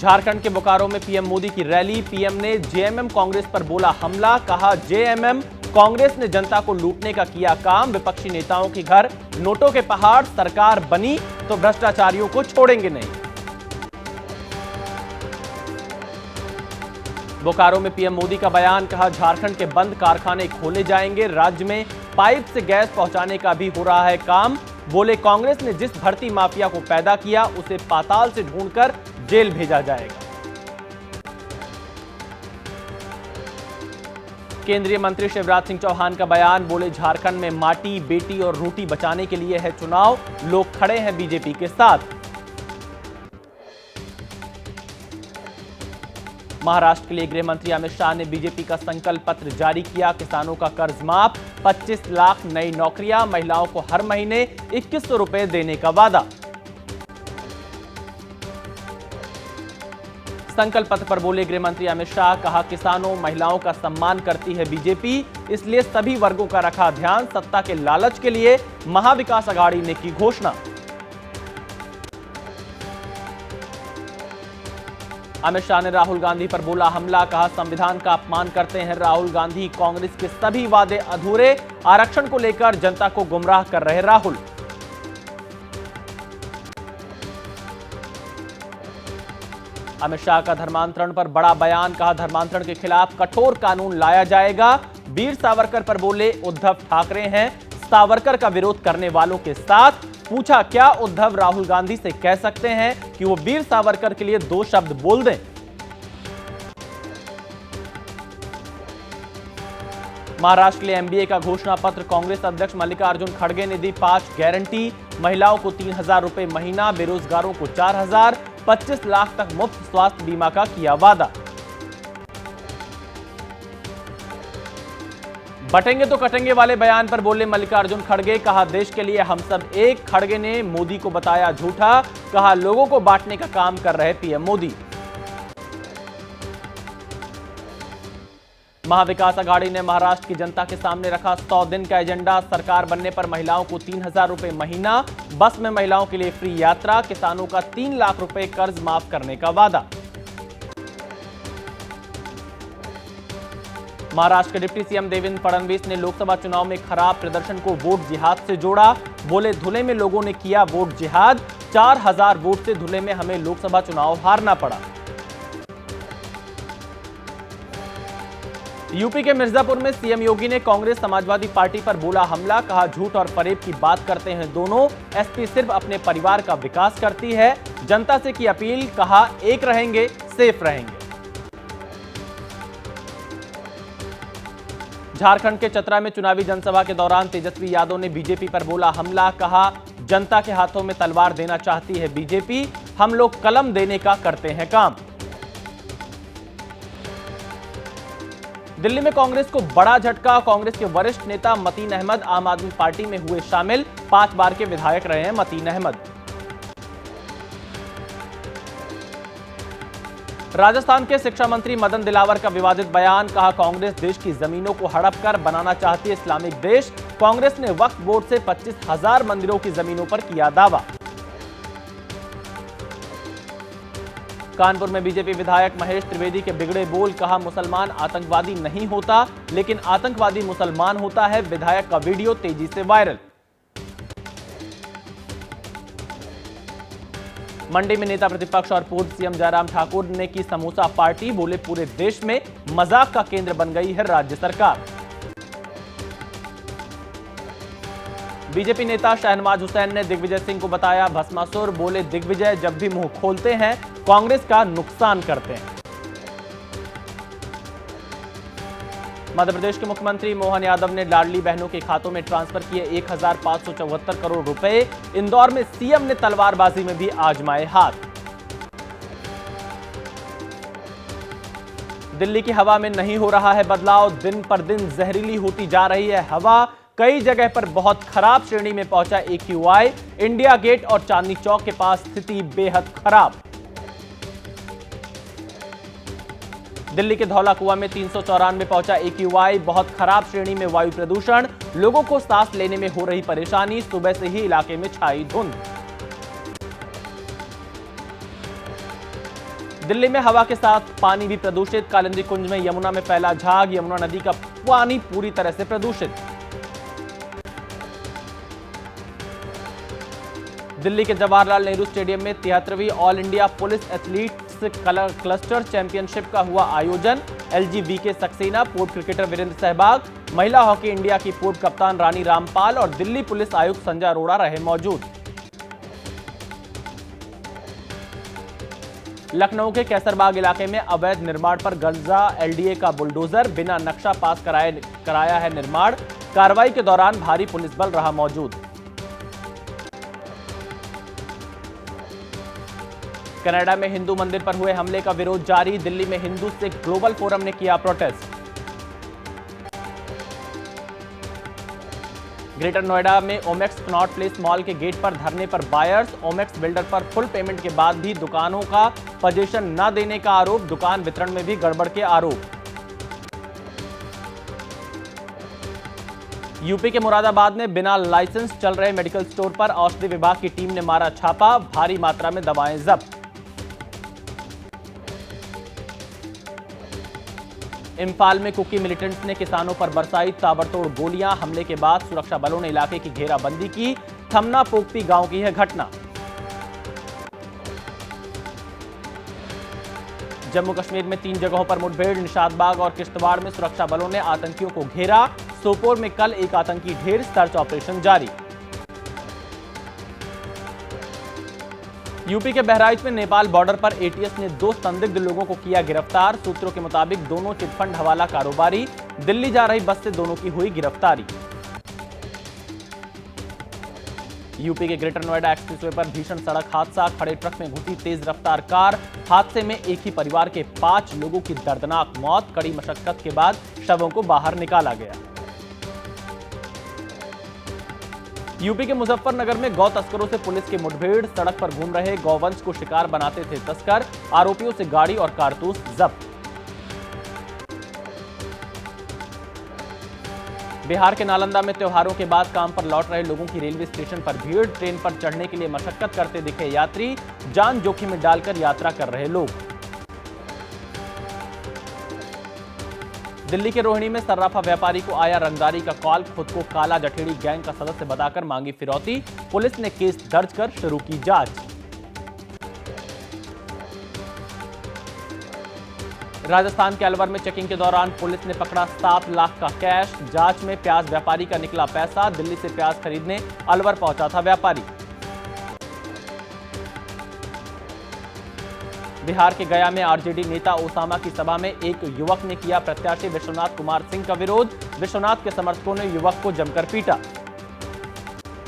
झारखंड के बोकारो में पीएम मोदी की रैली, पीएम ने जेएमएम कांग्रेस पर बोला हमला, कहा जेएमएम कांग्रेस ने जनता को लूटने का किया काम, विपक्षी नेताओं के घर नोटों के पहाड़, सरकार बनी तो भ्रष्टाचारियों को छोड़ेंगे नहीं। बोकारो में पीएम मोदी का बयान, कहा झारखंड के बंद कारखाने खोले जाएंगे, राज्य में पाइप से गैस पहुंचाने का भी हो रहा है काम। बोले कांग्रेस ने जिस भर्ती माफिया को पैदा किया उसे पाताल से ढूंढकर जेल भेजा जाएगा। केंद्रीय मंत्री शिवराज सिंह चौहान का बयान, बोले झारखंड में माटी, बेटी और रोटी बचाने के लिए है चुनाव, लोग खड़े हैं बीजेपी के साथ। महाराष्ट्र के लिए गृह मंत्री अमित शाह ने बीजेपी का संकल्प पत्र जारी किया, किसानों का कर्ज माफ, 25 लाख नई नौकरियां, महिलाओं को हर महीने 2100 रुपए देने का वादा। संकल्प पत्र पर बोले गृह मंत्री अमित शाह, कहा किसानों महिलाओं का सम्मान करती है बीजेपी, इसलिए सभी वर्गों का रखा ध्यान, सत्ता के लालच के लिए महाविकास अघाड़ी ने की घोषणा। अमित शाह ने राहुल गांधी पर बोला हमला, कहा संविधान का अपमान करते हैं राहुल गांधी, कांग्रेस के सभी वादे अधूरे, आरक्षण को लेकर जनता को गुमराह कर रहे राहुल। अमित शाह का धर्मांतरण पर बड़ा बयान, कहा धर्मांतरण के खिलाफ कठोर कानून लाया जाएगा। वीर सावरकर पर बोले उद्धव ठाकरे हैं सावरकर का विरोध करने वालों के साथ, पूछा क्या उद्धव राहुल गांधी से कह सकते हैं कि वो वीर सावरकर के लिए 2 शब्द बोल दें। महाराष्ट्र के लिए एमबीए का घोषणा पत्र, कांग्रेस अध्यक्ष मल्लिकार्जुन खड़गे ने दी 5 गारंटी, महिलाओं को 3000 रुपए महीना, बेरोजगारों को 4000, 25 लाख तक मुफ्त स्वास्थ्य बीमा का किया वादा। बटेंगे तो कटेंगे वाले बयान पर बोले मल्लिकार्जुन खड़गे, कहा देश के लिए हम सब एक। खड़गे ने मोदी को बताया झूठा, कहा लोगों को बांटने का काम कर रहे पीएम मोदी। महाविकास अघाड़ी ने महाराष्ट्र की जनता के सामने रखा 100 दिन का एजेंडा, सरकार बनने पर महिलाओं को 3000 रुपए महीना, बस में महिलाओं के लिए फ्री यात्रा, किसानों का 3 लाख रुपए कर्ज माफ करने का वादा। महाराष्ट्र के डिप्टी सीएम देवेंद्र फडणवीस ने लोकसभा चुनाव में खराब प्रदर्शन को वोट जिहाद से जोड़ा, बोले धुले में लोगों ने किया वोट जिहाद, 4000 वोट से धुले में हमें लोकसभा चुनाव हारना पड़ा। यूपी के मिर्जापुर में सीएम योगी ने कांग्रेस समाजवादी पार्टी पर बोला हमला, कहा झूठ और फरेब की बात करते हैं दोनों, एसपी सिर्फ अपने परिवार का विकास करती है, जनता से की अपील, कहा एक रहेंगे सेफ रहेंगे। झारखंड के चतरा में चुनावी जनसभा के दौरान तेजस्वी यादव ने बीजेपी पर बोला हमला, कहा जनता के हाथों में तलवार देना चाहती है बीजेपी, हम लोग कलम देने का करते हैं काम। दिल्ली में कांग्रेस को बड़ा झटका, कांग्रेस के वरिष्ठ नेता मतीन अहमद आम आदमी पार्टी में हुए शामिल, 5 बार के विधायक रहे हैं मतीन अहमद। राजस्थान के शिक्षा मंत्री मदन दिलावर का विवादित बयान, कहा कांग्रेस देश की जमीनों को हड़प कर बनाना चाहती है इस्लामिक देश, कांग्रेस ने वक्फ बोर्ड से 25,000 मंदिरों की जमीनों पर किया दावा। कानपुर में बीजेपी विधायक महेश त्रिवेदी के बिगड़े बोल, कहा मुसलमान आतंकवादी नहीं होता लेकिन आतंकवादी मुसलमान होता है, विधायक का वीडियो तेजी से वायरल। मंडी में नेता प्रतिपक्ष और पूर्व सीएम जयराम ठाकुर ने की समोसा पार्टी, बोले पूरे देश में मजाक का केंद्र बन गई है राज्य सरकार। बीजेपी नेता शहनवाज हुसैन ने दिग्विजय सिंह को बताया भस्मासुर, बोले दिग्विजय जब भी मुंह खोलते हैं कांग्रेस का नुकसान करते हैं। मध्य प्रदेश के मुख्यमंत्री मोहन यादव ने लाडली बहनों के खातों में ट्रांसफर किए 1574 करोड़ रुपए, इंदौर में सीएम ने तलवारबाजी में भी आजमाए हाथ। दिल्ली की हवा में नहीं हो रहा है बदलाव, दिन पर दिन जहरीली होती जा रही है हवा, कई जगह पर बहुत खराब श्रेणी में पहुंचा AQI, इंडिया गेट और चांदनी चौक के पास स्थिति बेहद खराब। दिल्ली के धौला कुआं में 394 पहुंचा AQI, बहुत खराब श्रेणी में वायु प्रदूषण, लोगों को सांस लेने में हो रही परेशानी, सुबह से ही इलाके में छाई धुंध। दिल्ली में हवा के साथ पानी भी प्रदूषित। कालिंदी कुंज में यमुना में फैला झाग। यमुना नदी का पानी पूरी तरह से प्रदूषित। दिल्ली के जवाहरलाल नेहरू स्टेडियम में 73वीं all India police athletes cluster championship का हुआ आयोजन। LGBK सक्सेना, पूर्व क्रिकेटर वीरेंद्र सहवाग, महिला हॉकी इंडिया की पूर्व कप्तान रानी रामपाल और दिल्ली पुलिस आयुक्त संजय अरोड़ा रहे मौजूद। लखनऊ के कैसरबाग इलाके में अवैध निर्माण पर गंजा LDA का बुलडोजर, बिना नक्शा पास कराया है निर्माण। कार्रवाई के दौरान भारी पुलिस बल रहा मौजूद। कनाडा में हिंदू मंदिर पर हुए हमले का विरोध जारी। दिल्ली में हिंदू सिख ग्लोबल फोरम ने किया प्रोटेस्ट। ग्रेटर नोएडा में ओमेक्स कनॉट प्लेस मॉल के गेट पर धरने पर बायर्स। ओमेक्स बिल्डर पर फुल पेमेंट के बाद भी दुकानों का पोजीशन न देने का आरोप। दुकान वितरण में भी गड़बड़ के आरोप। यूपी के मुरादाबाद में बिना लाइसेंस चल रहे मेडिकल स्टोर पर औषधि विभाग की टीम ने मारा छापा। भारी मात्रा में दवाएं जब्त। इम्फाल में कुकी मिलिटेंट्स ने किसानों पर बरसाई ताबड़तोड़ गोलियां। हमले के बाद सुरक्षा बलों ने इलाके की घेराबंदी की। थमना पोकती गांव की है घटना। जम्मू कश्मीर में 3 जगहों पर मुठभेड़। निशातबाग और किश्तवाड़ में सुरक्षा बलों ने आतंकियों को घेरा। सोपोर में कल एक आतंकी ढेर। सर्च ऑपरेशन जारी। यूपी के बहराइच में नेपाल बॉर्डर पर ATS ने 2 संदिग्ध लोगों को किया गिरफ्तार। सूत्रों के मुताबिक दोनों चिटफंड हवाला कारोबारी। दिल्ली जा रही बस से दोनों की हुई गिरफ्तारी। यूपी के ग्रेटर नोएडा एक्सप्रेसवे पर भीषण सड़क हादसा। खड़े ट्रक में घुसी तेज रफ्तार कार। हादसे में एक ही परिवार के 5 लोगों की दर्दनाक मौत। कड़ी मशक्कत के बाद शवों को बाहर निकाला गया। यूपी के मुजफ्फरनगर में गौ तस्करों से पुलिस की मुठभेड़। सड़क पर घूम रहे गौवंश को शिकार बनाते थे तस्कर। आरोपियों से गाड़ी और कारतूस जब्त। बिहार के नालंदा में त्योहारों के बाद काम पर लौट रहे लोगों की रेलवे स्टेशन पर भीड़। ट्रेन पर चढ़ने के लिए मशक्कत करते दिखे यात्री। जान जोखिम में डालकर यात्रा कर रहे लोग। दिल्ली के रोहिणी में सर्राफा व्यापारी को आया रंगदारी का कॉल। खुद को काला जठेड़ी गैंग का सदस्य बताकर मांगी फिरौती। पुलिस ने केस दर्ज कर शुरू की जांच। राजस्थान के अलवर में चेकिंग के दौरान पुलिस ने पकड़ा 7 लाख का कैश। जांच में प्याज व्यापारी का निकला पैसा। दिल्ली से प्याज खरीदने अलवर पहुंचा था व्यापारी। बिहार के गया में आरजेडी नेता ओसामा की सभा में एक युवक ने किया प्रत्याशी विश्वनाथ कुमार सिंह का विरोध। विश्वनाथ के समर्थकों ने युवक को जमकर पीटा।